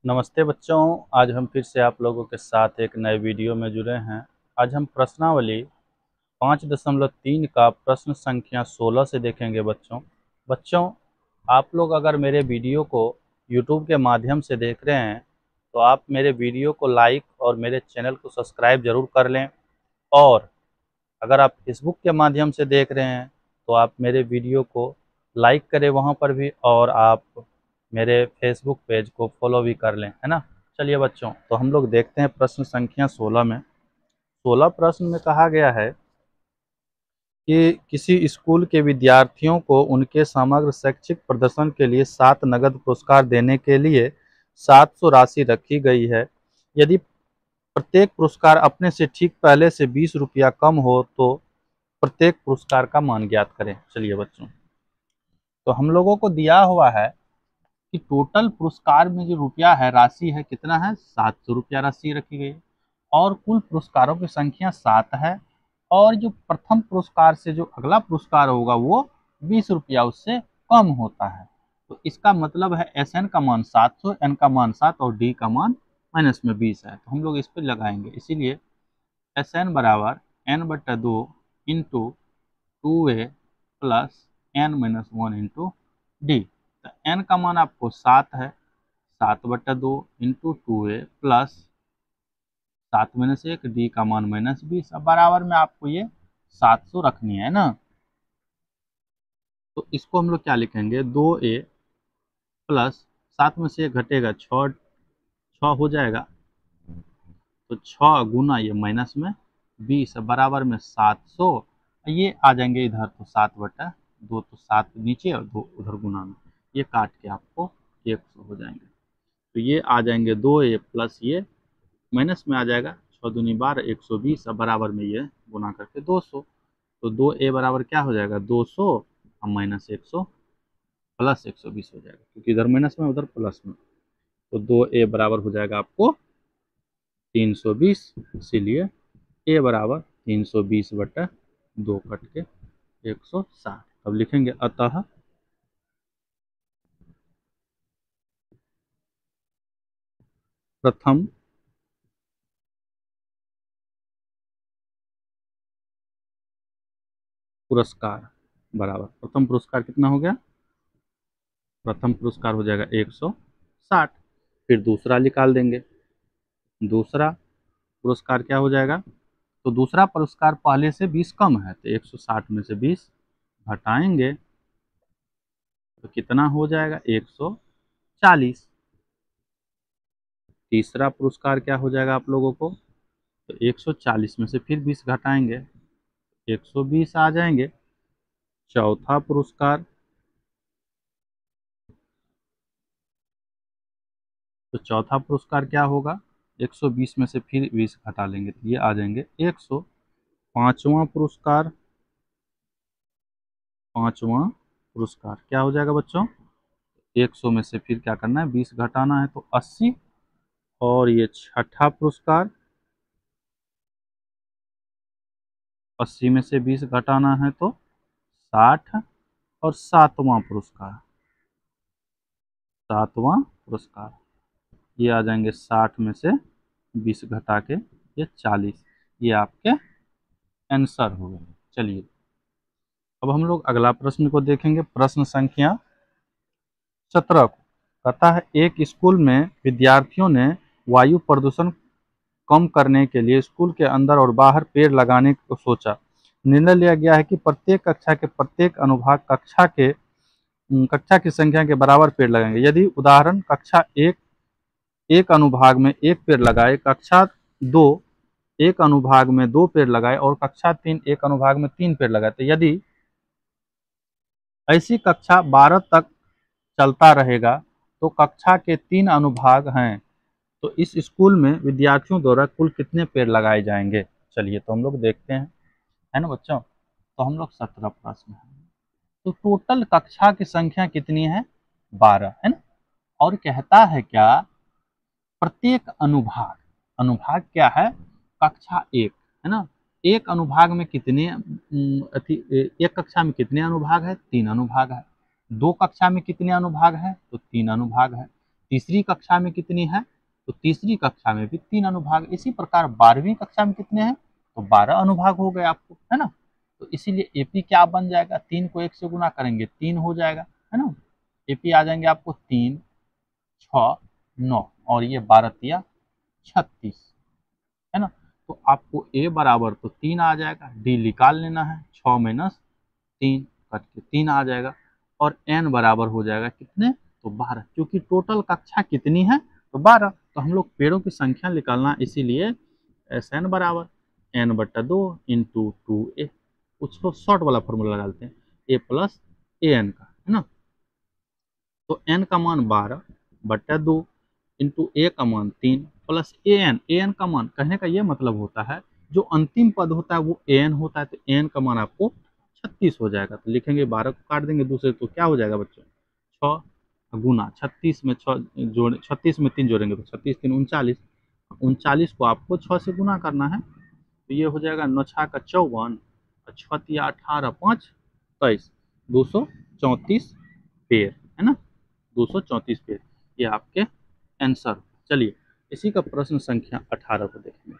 नमस्ते बच्चों। आज हम फिर से आप लोगों के साथ एक नए वीडियो में जुड़े हैं। आज हम प्रश्नावली 5.3 का प्रश्न संख्या 16 से देखेंगे बच्चों। बच्चों, आप लोग अगर मेरे वीडियो को YouTube के माध्यम से देख रहे हैं तो आप मेरे वीडियो को लाइक और मेरे चैनल को सब्सक्राइब ज़रूर कर लें। और अगर आप फेसबुक के माध्यम से देख रहे हैं तो आप मेरे वीडियो को लाइक करें वहाँ पर भी, और आप मेरे फेसबुक पेज को फॉलो भी कर लें, है ना। चलिए बच्चों, तो हम लोग देखते हैं प्रश्न संख्या 16 में। 16 प्रश्न में कहा गया है कि किसी स्कूल के विद्यार्थियों को उनके समग्र शैक्षिक प्रदर्शन के लिए 7 नगद पुरस्कार देने के लिए 700 राशि रखी गई है। यदि प्रत्येक पुरस्कार अपने से ठीक पहले से 20 रुपया कम हो तो प्रत्येक पुरस्कार का मान ज्ञात करें। चलिए बच्चों, तो हम लोगों को दिया हुआ है कि टोटल पुरस्कार में जो रुपया है, राशि है, कितना है, 700 रुपया राशि रखी गई है। और कुल पुरस्कारों की संख्या 7 है। और जो प्रथम पुरस्कार से जो अगला पुरस्कार होगा वो 20 रुपया उससे कम होता है। तो इसका मतलब है एस एन का मान 700, एन का मान 7 और डी का मान माइनस में 20 है। तो हम लोग इस पर लगाएंगे, इसीलिए एस एन बराबर n/2 into 2a plus n-1 into D. तो n का मान आपको 7 है, 7/2 इंटू 2a प्लस 7-1, डी का मान -20। अब बराबर में आपको ये 700 रखनी है ना। तो इसको हम लोग क्या लिखेंगे, 2a प्लस 7 घटेगा 6, 6 हो जाएगा, तो 6 गुना ये -20 बराबर में 700। ये आ जाएंगे इधर, तो 7/2, तो 7 नीचे और 2 उधर गुना में, ये काट के आपको 100 हो जाएंगे। तो ये आ जाएंगे 2a प्लस ये माइनस में आ जाएगा, 6 दूनी 12, 120 बराबर में ये गुना करके 200। तो 2a बराबर क्या हो जाएगा, 200 और -100 प्लस 120 हो जाएगा, क्योंकि इधर माइनस में उधर प्लस में। तो 2a बराबर हो जाएगा आपको 320, इसीलिए a बराबर 320/2 कट के 160। अब लिखेंगे अतः प्रथम पुरस्कार बराबर, प्रथम पुरस्कार कितना हो गया, प्रथम पुरस्कार हो जाएगा 160। फिर दूसरा निकाल देंगे, दूसरा पुरस्कार क्या हो जाएगा, तो दूसरा पुरस्कार पहले से 20 कम है, तो 160 में से 20 घटाएंगे तो कितना हो जाएगा, 140। तीसरा पुरस्कार क्या हो जाएगा आप लोगों को, तो 140 में से फिर 20 घटाएंगे, 120 आ जाएंगे। चौथा पुरस्कार, तो चौथा पुरस्कार क्या होगा, 120 में से फिर 20 घटा लेंगे, तो ये आ जाएंगे 100। पांचवा पुरस्कार, पांचवा पुरस्कार क्या हो जाएगा बच्चों, 100 में से फिर क्या करना है, 20 घटाना है, तो 80। और ये छठा पुरस्कार, 80 में से 20 घटाना है तो 60। और सातवां पुरस्कार, सातवां पुरस्कार, ये आ जाएंगे 60 में से 20 घटा के ये 40। ये आपके आंसर हो गए। चलिए, अब हम लोग अगला प्रश्न को देखेंगे, प्रश्न संख्या 17 को। कहता है एक स्कूल में विद्यार्थियों ने वायु प्रदूषण कम करने के लिए स्कूल के अंदर और बाहर पेड़ लगाने को सोचा। निर्णय लिया गया है कि प्रत्येक कक्षा के प्रत्येक अनुभाग कक्षा की संख्या के बराबर पेड़ लगाएंगे। यदि उदाहरण कक्षा एक अनुभाग में एक पेड़ लगाए, कक्षा 2 एक अनुभाग में 2 पेड़ लगाए और कक्षा 3 एक अनुभाग में 3 पेड़ लगाए, तो यदि ऐसी कक्षा 12 तक चलता रहेगा तो कक्षा के 3 अनुभाग हैं, तो इस स्कूल में विद्यार्थियों द्वारा कुल कितने पेड़ लगाए जाएंगे। चलिए, तो हम लोग देखते हैं, है ना बच्चों। तो हम लोग 17 प्रश्न है, तो टोटल कक्षा की संख्या कितनी है, 12, है ना। और कहता है क्या, प्रत्येक अनुभाग, अनुभाग क्या है, कक्षा 1, है ना। एक अनुभाग में कितने एक कक्षा में कितने अनुभाग है, 3 अनुभाग है। 2 कक्षा में कितने अनुभाग है, तो 3 अनुभाग है। तीसरी कक्षा में कितनी है, तो तीसरी कक्षा में भी 3 अनुभाग। इसी प्रकार 12वीं कक्षा में कितने हैं, तो 12 अनुभाग हो गए आपको, है ना। तो इसीलिए एपी क्या बन जाएगा, 3 को 1 से गुना करेंगे 3 हो जाएगा, है ना। एपी आ जाएंगे आपको 3, 6, 9 और ये 12 तिया 36, है ना। तो आपको ए बराबर तो 3 आ जाएगा, डी निकाल लेना है, 6 माइनस 3 कट के 3 आ जाएगा, और एन बराबर हो जाएगा कितने, तो 12, क्योंकि टोटल कक्षा कितनी है, तो 12। तो हम लोग पेड़ों की संख्या निकालना, इसीलिए एस एन बराबर n/2 इंटू 2a, उसको शॉर्ट वाला फॉर्मूला डालते हैं, a प्लस ए एन का, है ना। तो n का मान 12/2 इंटू ए का मान 3 प्लस ए एन का मान, कहने का ये मतलब होता है जो अंतिम पद होता है वो ए एन होता है, तो ए एन का मान आपको 36 हो जाएगा। तो लिखेंगे 12 को काट देंगे दूसरे, तो क्या हो जाएगा बच्चों, 6 गुना 36 में 6 जोड़, 36 में 3 जोड़ेंगे तो 36 3 39, 39 को आपको 6 से गुना करना है, तो ये हो जाएगा 9 6 का 54 और 6 तिया 18 5 23, 234 पेड़, है ना, 234 पेड़, ये आपके आंसर। चलिए इसी का प्रश्न संख्या 18 को देखेंगे।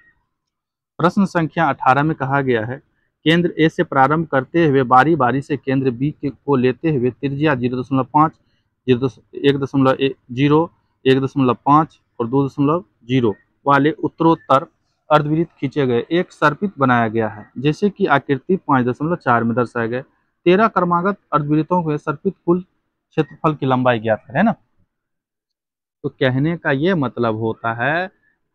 प्रश्न संख्या 18 में कहा गया है, केंद्र ए से प्रारंभ करते हुए बारी बारी से केंद्र बी को लेते हुए त्रिज्या 0.5, 1.0, 1.5 और 2.0 वाले उत्तरोत्तर अर्धवृत्त खींचे गए, एक सर्पित बनाया गया है जैसे कि आकृति 5.4 में दर्शाए गए। 13 क्रमागत अर्धवृत्तों के सर्पित कुल क्षेत्रफल की लंबाई ज्ञात करें ना। तो कहने का ये मतलब होता है,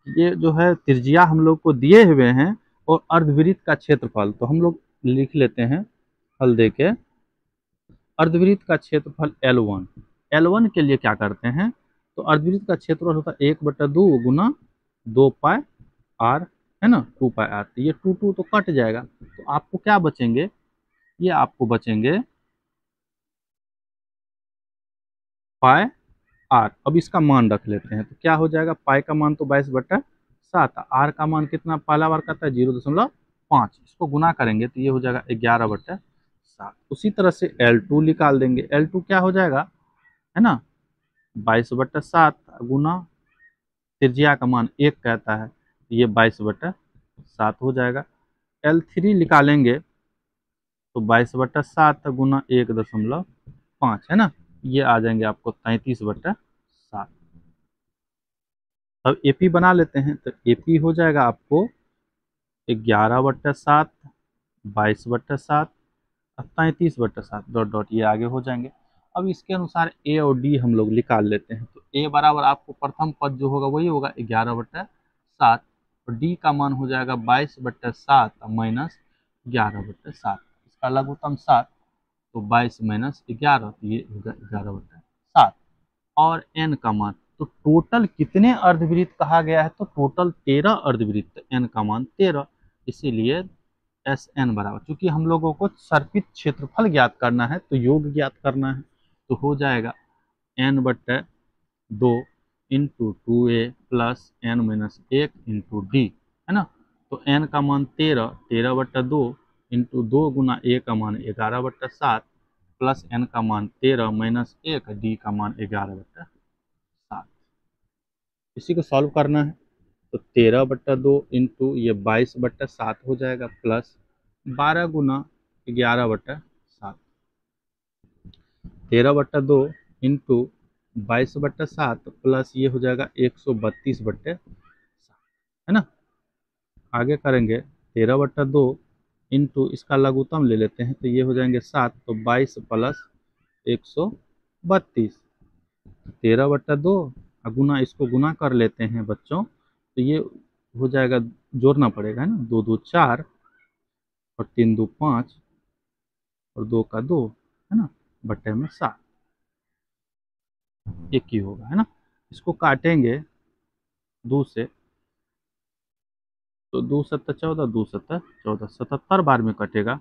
ये जो है त्रिज्या हम लोग को दिए हुए हैं और अर्धवृत्त का क्षेत्रफल, तो हम लोग लिख लेते हैं हल दे के, अर्धवृत्त का क्षेत्रफल L1। L1 के लिए क्या करते हैं, तो अर्धवृत्त का क्षेत्रफल होता है 1/2 गुना 2 पाई r, है ना, 2 पाई r। तो ये 2 तो कट जाएगा, तो आपको क्या बचेंगे, ये आपको बचेंगे पाई r। अब इसका मान रख लेते हैं, तो क्या हो जाएगा, पाई का मान तो 22/7, आर का मान कितना, पहला बार का था 0.5, इसको गुना करेंगे तो ये हो जाएगा 11/7। उसी तरह से L2 निकाल देंगे, L2 क्या हो जाएगा, है ना, 22/7 गुना त्रिज्या का मान 1 कहता है, तो ये 22/7 हो जाएगा। L3 निकालेंगे तो 22/7 गुना 1.5, है ना, ये आ जाएंगे आपको 33/7। अब एपी बना लेते हैं, तो एपी हो जाएगा आपको 11/7, 22/7 और 33/7 डॉट डॉट, ये आगे हो जाएंगे। अब इसके अनुसार ए और डी हम लोग निकाल लेते हैं, तो ए बराबर आपको प्रथम पद जो होगा वही होगा 11/7, और डी का मान हो जाएगा 22/7 माइनस 11/7, इसका लघुत्तम 7, तो 22 माइनस 11, तो ये होगा 11/7। और एन का मान, तो टोटल कितने अर्धवृत्त कहा गया है, तो टोटल 13 अर्धवृत्त, एन का मान 13, इसीलिए एस एन बराबर, क्योंकि हम लोगों को सर्पित क्षेत्रफल ज्ञात करना है तो योग ज्ञात करना है, तो हो जाएगा n/2 into 2a plus n-1 into D, है ना। तो n का मान 13, 13/2 इंटू 2 गुना a का मान 11/7 प्लस n का मान 13 माइनस 1, डी का मान 11/7। इसी को सॉल्व करना है, तो 13/2 इंटू ये 22/7 हो जाएगा प्लस 12 गुना 11/7, 13/2 इंटू 22/7 प्लस ये हो जाएगा 132/7, है ना। आगे करेंगे 13/2 इंटू इसका लघुत्तम ले लेते हैं, तो ये हो जाएंगे 7, तो 22 प्लस 132, 13/2 गुना, इसको गुना कर लेते हैं बच्चों, तो ये हो जाएगा, जोड़ना पड़ेगा, है ना, 2 2 4 और 3 2 5 और 2 का 2, है ना, बट्टे में 7, एक ही होगा, है ना। इसको काटेंगे 2 से, तो 2 7 14, 2 7 14, 77 बार में कटेगा,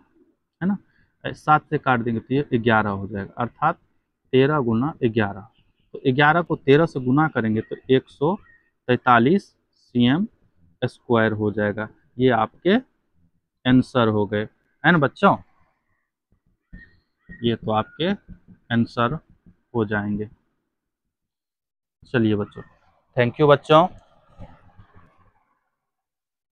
है ना। 7 से काट देंगे तो ये 11 हो जाएगा, अर्थात 13 गुना 11, तो 11 को 13 से गुना करेंगे तो 143 cm स्क्वायर हो जाएगा। ये आपके आंसर हो गए, है ना बच्चों, ये तो आपके आंसर हो जाएंगे। चलिए बच्चों, थैंक यू बच्चों।